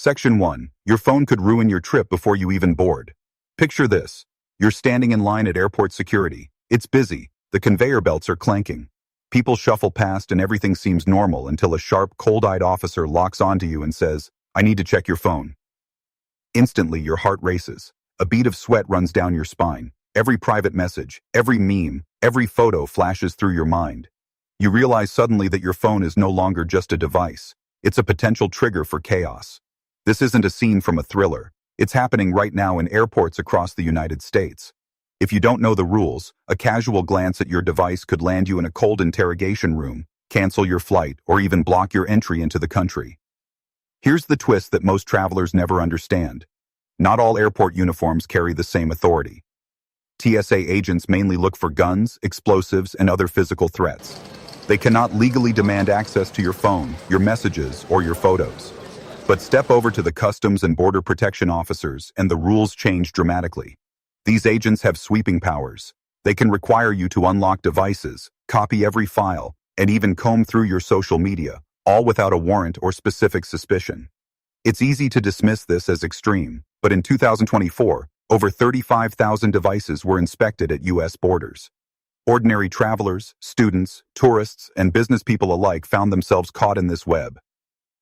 Section 1. Your phone could ruin your trip before you even board. Picture this. You're standing in line at airport security. It's busy. The conveyor belts are clanking. People shuffle past and everything seems normal until a sharp, cold-eyed officer locks onto you and says, "I need to check your phone." Instantly, your heart races. A bead of sweat runs down your spine. Every private message, every meme, every photo flashes through your mind. You realize suddenly that your phone is no longer just a device. It's a potential trigger for chaos. This isn't a scene from a thriller. It's happening right now in airports across the United States. If you don't know the rules, a casual glance at your device could land you in a cold interrogation room, cancel your flight, or even block your entry into the country. Here's the twist that most travelers never understand. Not all airport uniforms carry the same authority. TSA agents mainly look for guns, explosives, and other physical threats. They cannot legally demand access to your phone, your messages, or your photos. But step over to the Customs and Border Protection officers and the rules change dramatically. These agents have sweeping powers. They can require you to unlock devices, copy every file, and even comb through your social media, all without a warrant or specific suspicion. It's easy to dismiss this as extreme, but in 2024, over 35,000 devices were inspected at U.S. borders. Ordinary travelers, students, tourists, and business people alike found themselves caught in this web.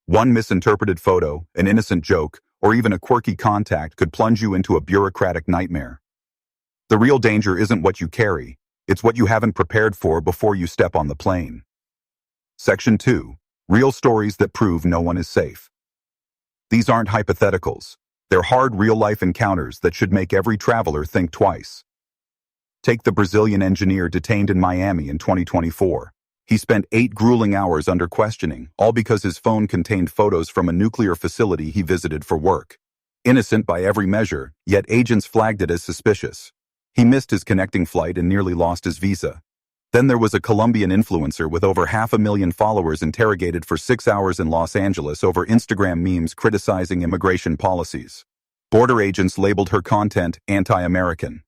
One misinterpreted photo, an innocent joke, or even a quirky contact could plunge you into a bureaucratic nightmare. The real danger isn't what you carry, it's what you haven't prepared for before you step on the plane. Section 2. Real stories that prove no one is safe. These aren't hypotheticals. They're hard real-life encounters that should make every traveler think twice. Take the Brazilian engineer detained in Miami in 2024. He spent 8 grueling hours under questioning, all because his phone contained photos from a nuclear facility he visited for work. Innocent by every measure, yet agents flagged it as suspicious. He missed his connecting flight and nearly lost his visa. Then there was a Colombian influencer with over 500,000 followers interrogated for 6 hours in Los Angeles over Instagram memes criticizing immigration policies. Border agents labeled her content anti-American.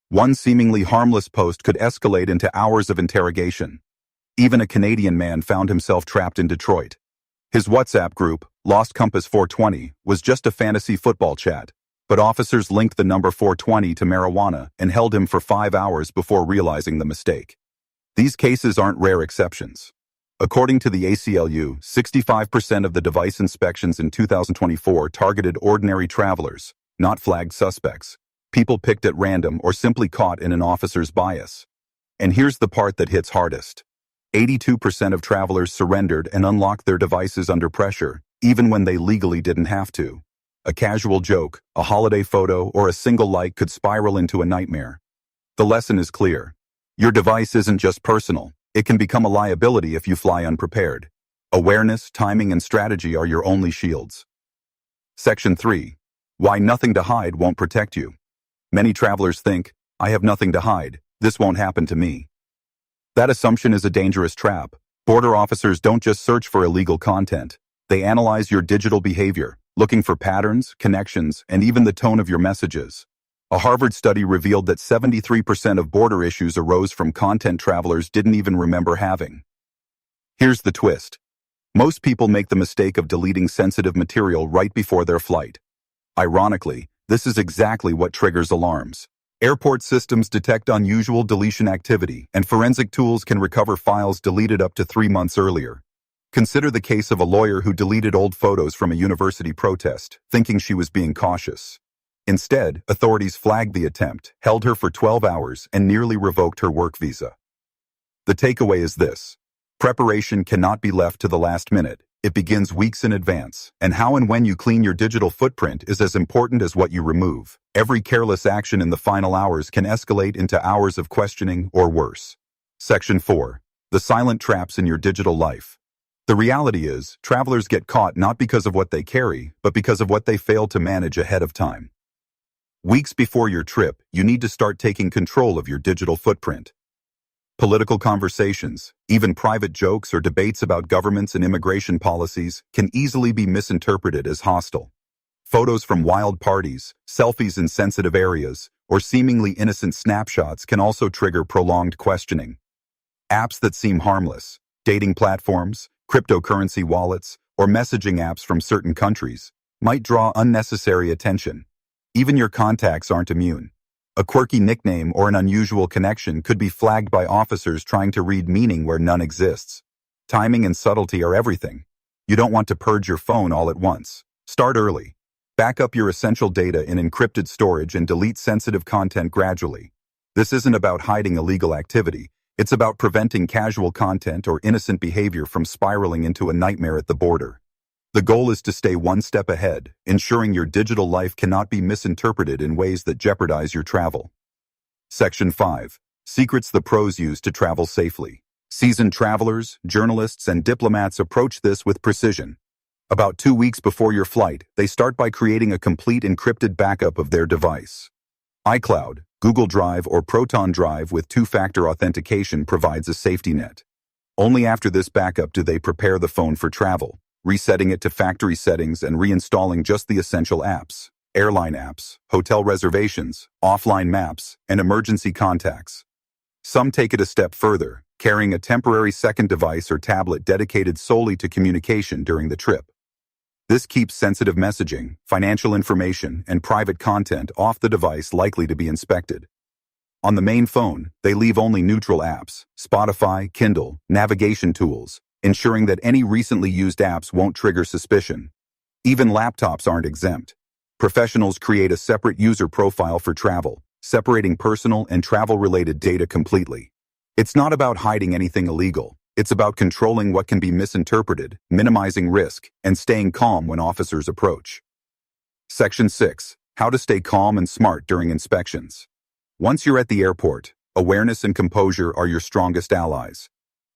One seemingly harmless post could escalate into hours of interrogation. Even a Canadian man found himself trapped in Detroit. His WhatsApp group, Lost Compass 420, was just a fantasy football chat, but officers linked the number 420 to marijuana and held him for 5 hours before realizing the mistake. These cases aren't rare exceptions. According to the ACLU, 65% of the device inspections in 2024 targeted ordinary travelers, not flagged suspects, people picked at random or simply caught in an officer's bias. And here's the part that hits hardest. 82% of travelers surrendered and unlocked their devices under pressure, even when they legally didn't have to. A casual joke, a holiday photo, or a single like could spiral into a nightmare. The lesson is clear. Your device isn't just personal. It can become a liability if you fly unprepared. Awareness, timing, and strategy are your only shields. Section 3. Why nothing to hide won't protect you. Many travelers think, I have nothing to hide. This won't happen to me. That assumption is a dangerous trap. Border officers don't just search for illegal content. They analyze your digital behavior, looking for patterns, connections, and even the tone of your messages. A Harvard study revealed that 73% of border issues arose from content travelers didn't even remember having. Here's the twist. Most people make the mistake of deleting sensitive material right before their flight. Ironically, this is exactly what triggers alarms. Airport systems detect unusual deletion activity, and forensic tools can recover files deleted up to 3 months earlier. Consider the case of a lawyer who deleted old photos from a university protest, thinking she was being cautious. Instead, authorities flagged the attempt, held her for 12 hours, and nearly revoked her work visa. The takeaway is this. Preparation cannot be left to the last minute. It begins weeks in advance, and how and when you clean your digital footprint is as important as what you remove. Every careless action in the final hours can escalate into hours of questioning or worse. Section 4. The silent traps in your digital life. The reality is, travelers get caught not because of what they carry, but because of what they fail to manage ahead of time. Weeks before your trip, you need to start taking control of your digital footprint. Political conversations, even private jokes or debates about governments and immigration policies can easily be misinterpreted as hostile. Photos from wild parties, selfies in sensitive areas, or seemingly innocent snapshots can also trigger prolonged questioning. Apps that seem harmless, dating platforms, cryptocurrency wallets, or messaging apps from certain countries might draw unnecessary attention. Even your contacts aren't immune. A quirky nickname or an unusual connection could be flagged by officers trying to read meaning where none exists. Timing and subtlety are everything. You don't want to purge your phone all at once. Start early. Back up your essential data in encrypted storage and delete sensitive content gradually. This isn't about hiding illegal activity. It's about preventing casual content or innocent behavior from spiraling into a nightmare at the border. The goal is to stay one step ahead, ensuring your digital life cannot be misinterpreted in ways that jeopardize your travel. Section 5. Secrets the pros use to travel safely. Seasoned travelers, journalists, and diplomats approach this with precision. About 2 weeks before your flight, they start by creating a complete encrypted backup of their device. iCloud, Google Drive, or Proton Drive with two-factor authentication provides a safety net. Only after this backup do they prepare the phone for travel, resetting it to factory settings and reinstalling just the essential apps, airline apps, hotel reservations, offline maps, and emergency contacts. Some take it a step further, carrying a temporary second device or tablet dedicated solely to communication during the trip. This keeps sensitive messaging, financial information, and private content off the device likely to be inspected. On the main phone, they leave only neutral apps, Spotify, Kindle, navigation tools, ensuring that any recently used apps won't trigger suspicion. Even laptops aren't exempt. Professionals create a separate user profile for travel, separating personal and travel-related data completely. It's not about hiding anything illegal. It's about controlling what can be misinterpreted, minimizing risk, and staying calm when officers approach. Section 6. How to stay calm and smart during inspections. Once you're at the airport, awareness and composure are your strongest allies.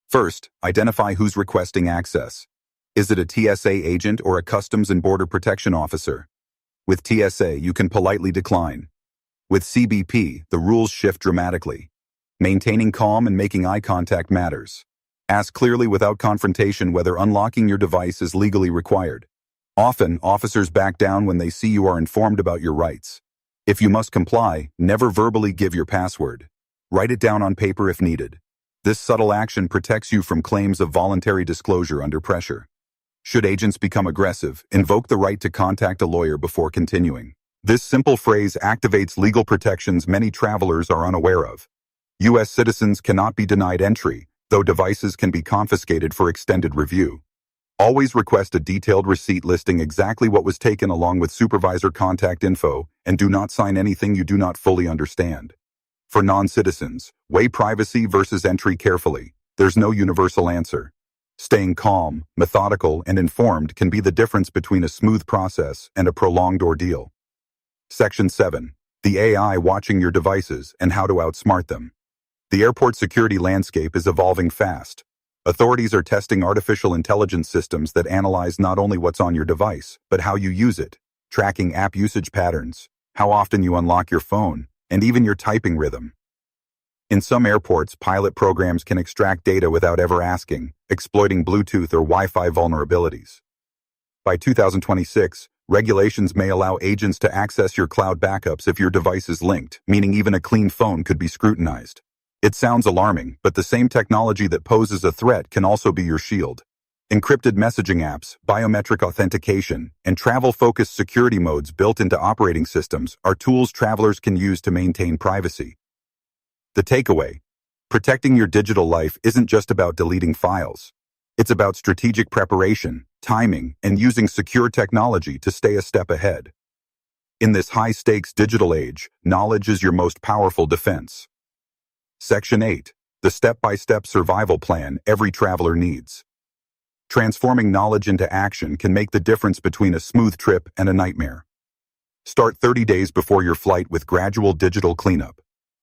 First, identify who's requesting access. Is it a TSA agent or a Customs and Border Protection officer? With TSA, you can politely decline. With CBP, the rules shift dramatically. Maintaining calm and making eye contact matters. Ask clearly without confrontation whether unlocking your device is legally required. Often, officers back down when they see you are informed about your rights. If you must comply, never verbally give your password. Write it down on paper if needed. This subtle action protects you from claims of voluntary disclosure under pressure. Should agents become aggressive, invoke the right to contact a lawyer before continuing. This simple phrase activates legal protections many travelers are unaware of. U.S. citizens cannot be denied entry, though devices can be confiscated for extended review. Always request a detailed receipt listing exactly what was taken along with supervisor contact info, and do not sign anything you do not fully understand. For non-citizens, weigh privacy versus entry carefully. There's no universal answer. Staying calm, methodical, and informed can be the difference between a smooth process and a prolonged ordeal. Section 7. The AI watching your devices and how to outsmart them. The airport security landscape is evolving fast. Authorities are testing artificial intelligence systems that analyze not only what's on your device, but how you use it, tracking app usage patterns, how often you unlock your phone, and even your typing rhythm. In some airports, pilot programs can extract data without ever asking, exploiting Bluetooth or Wi-Fi vulnerabilities. By 2026, regulations may allow agents to access your cloud backups if your device is linked, meaning even a clean phone could be scrutinized. It sounds alarming, but the same technology that poses a threat can also be your shield. Encrypted messaging apps, biometric authentication, and travel-focused security modes built into operating systems are tools travelers can use to maintain privacy. The takeaway: protecting your digital life isn't just about deleting files. It's about strategic preparation, timing, and using secure technology to stay a step ahead. In this high-stakes digital age, knowledge is your most powerful defense. Section 8. The step-by-step survival plan every traveler needs. Transforming knowledge into action can make the difference between a smooth trip and a nightmare. Start 30 days before your flight with gradual digital cleanup.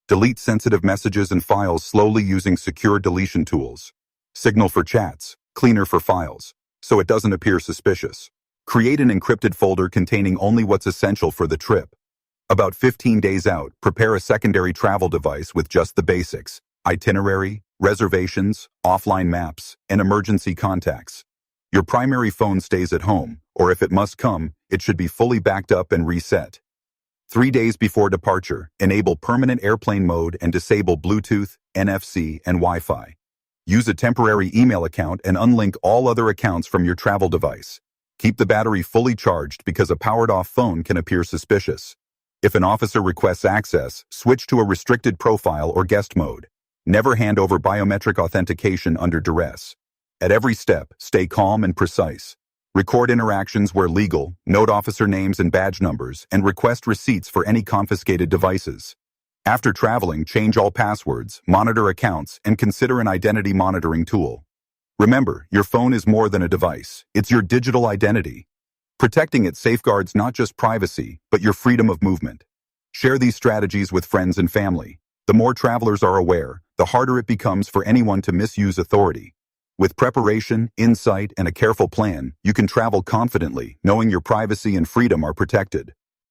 Delete sensitive messages and files slowly using secure deletion tools. Signal for chats, cleaner for files, so it doesn't appear suspicious. Create an encrypted folder containing only what's essential for the trip. About 15 days out, prepare a secondary travel device with just the basics: itinerary, reservations, offline maps, and emergency contacts. Your primary phone stays at home, or if it must come, it should be fully backed up and reset. 3 days before departure, enable permanent airplane mode and disable Bluetooth, NFC, and Wi-Fi. Use a temporary email account and unlink all other accounts from your travel device. Keep the battery fully charged because a powered-off phone can appear suspicious. If an officer requests access, switch to a restricted profile or guest mode. Never hand over biometric authentication under duress. At every step, stay calm and precise. Record interactions where legal, note officer names and badge numbers, and request receipts for any confiscated devices. After traveling, change all passwords, monitor accounts, and consider an identity monitoring tool. Remember, your phone is more than a device. It's your digital identity. Protecting it safeguards not just privacy, but your freedom of movement. Share these strategies with friends and family. The more travelers are aware, the harder it becomes for anyone to misuse authority. With preparation, insight, and a careful plan, you can travel confidently, knowing your privacy and freedom are protected.